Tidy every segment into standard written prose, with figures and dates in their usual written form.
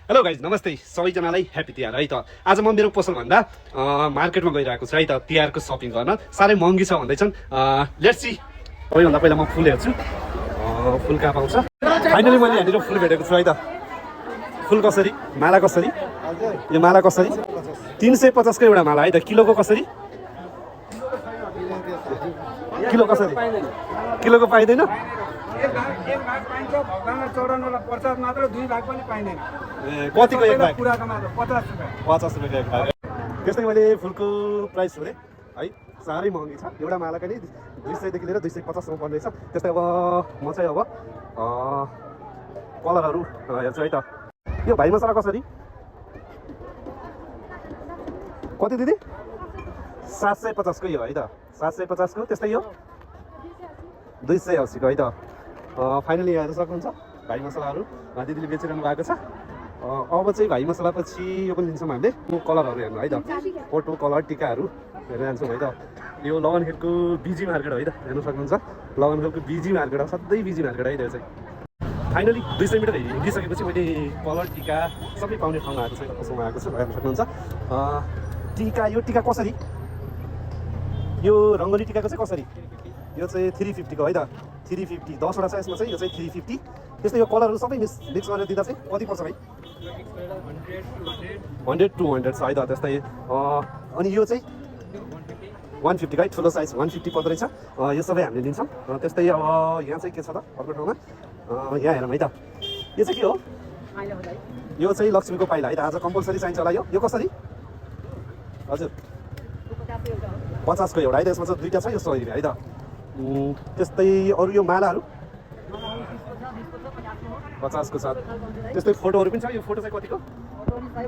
Hello guys नमस्ते सबैजनालाई happy Tihar है त। आज म मेरो पसलभन्दा मार्केटमा गइरहेको छु है त तिहारको सपिङ गर्न। साह्रै महँगी छ भन्दैछन्। Let's see. सबैभन्दा पहिला म फुल हेर्छु, फुल कहाँ पाउँछ। फाइनली मैले यहाँनिर फुल भेटेको छु है त। फुल कसरी, माला कसरी, यो माला कसरी? 350 को एउटा माला है त। किलोको कसरी? किलो कसरी? किलोको पाइँदैन? एक भाग पाइन्छ भगवानलाई चढाउनलाई प्रसाद मात्र 2 भाग पनि पाइँदैन। कतिको एक भाग? पुराको मात्र 50 रुपैयाँ। 50 रुपियाँको एक भाग। त्यस्तै मैले फुलको प्राइस हेरेँ है, साह्रै महँगी छ। एउटा मालाकै नै 200 देखि लिएर 250 सम्म पर्ने रहेछ। त्यस्तै अब म चाहिँ अब कलरहरू हेर्छु है त। यो भाइ मसला कसरी? कति दिदी? 750 को यो है त। 750 को। त्यस्तै यो 280 को है त। फाइनली हेर्न सक्नुहुन्छ भाइ मसलाहरू दिदीले बेचिरहनु भएको छ। अब चाहिँ भाइ मसला पछि यो पनि लिन्छौँ हामीले कलरहरू हेर्नु है त। फोटो कलर टिकाहरू हेरेर जान्छौँ है त। यो लगनखेलको बिजी मार्केट है त, हेर्न सक्नुहुन्छ। लगनखेलको बिजी मार्केट हो, सधैँ बिजी मार्केट है त्यो चाहिँ। फाइनली 200 मिटर हिँडिसकेपछि मैले कलर टिका सबै पाउने ठाउँमा आएको छ, पसलमा आएको छु, हेर्न सक्नुहुन्छ। टिका, यो टिका कसरी? यो रङ्गोली टिकाको चाहिँ कसरी? यो चाहिँ 350 को है त। 350 10 वटा छ यसमा चाहिँ, यो चाहिँ 350। त्यस्तै यो कलरहरू सबै मिक्स गरेर दिँदा चाहिँ कति पर्छ भाइ? 100 to 100 छ है त। त्यस्तै अनि यो चाहिँ 150 है, ठुलो साइज 150 पर्दो रहेछ। यो सबै हामीले लिन्छौँ। त्यस्तै अब यहाँ चाहिँ के छ त अर्को ठाउँमा? यहाँ हेरौँ है त। यो चाहिँ के हो? यो चाहिँ लक्ष्मीको पाइला है त। आज कम्पलसरी चाहिन्छ होला यो। यो कसरी? हजुर 50 को एउटा है त। यसमा चाहिँ दुईवटा छ, यो 100 रुपियाँ है त। त्यस्तै अरू यो मालाहरू 50 को छ। त्यस्तै फोटोहरू पनि छ। यो फोटो चाहिँ कतिको? 100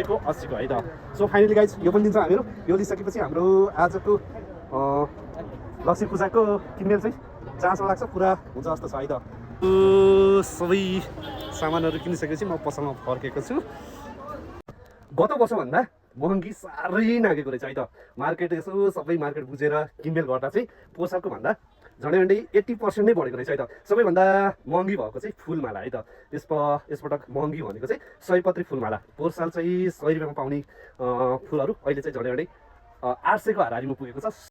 को 80 को है त। सो फाइनली गाइज यो पनि दिन्छौँ हामीहरू। यो लिइसकेपछि हाम्रो आजको लक्ष्मी पूजाको किनमेल चाहिँ चासो लाग्छ, पुरा हुन्छ जस्तो छ है त। सबै सामानहरू किनिसकेपछि म पसलमा फर्केको छु। गत वर्षभन्दा महँगी साह्रै नागेको रहेछ है त। मार्केट यसो सबै मार्केट बुझेर किनमेल गर्दा चाहिँ पोसाकको भन्दा झन्डै झन्डै 80% नै बढेको रहेछ है त। सबैभन्दा महँगी भएको चाहिँ फुलमाला है त। यसपटक महँगी भनेको चाहिँ सयपत्री फुलमाला। पोहोर साल चाहिँ 100 रुपियाँमा पाउने फुलहरू अहिले चाहिँ झन्डै झन्डै 800 को हाराहारीमा पुगेको छ।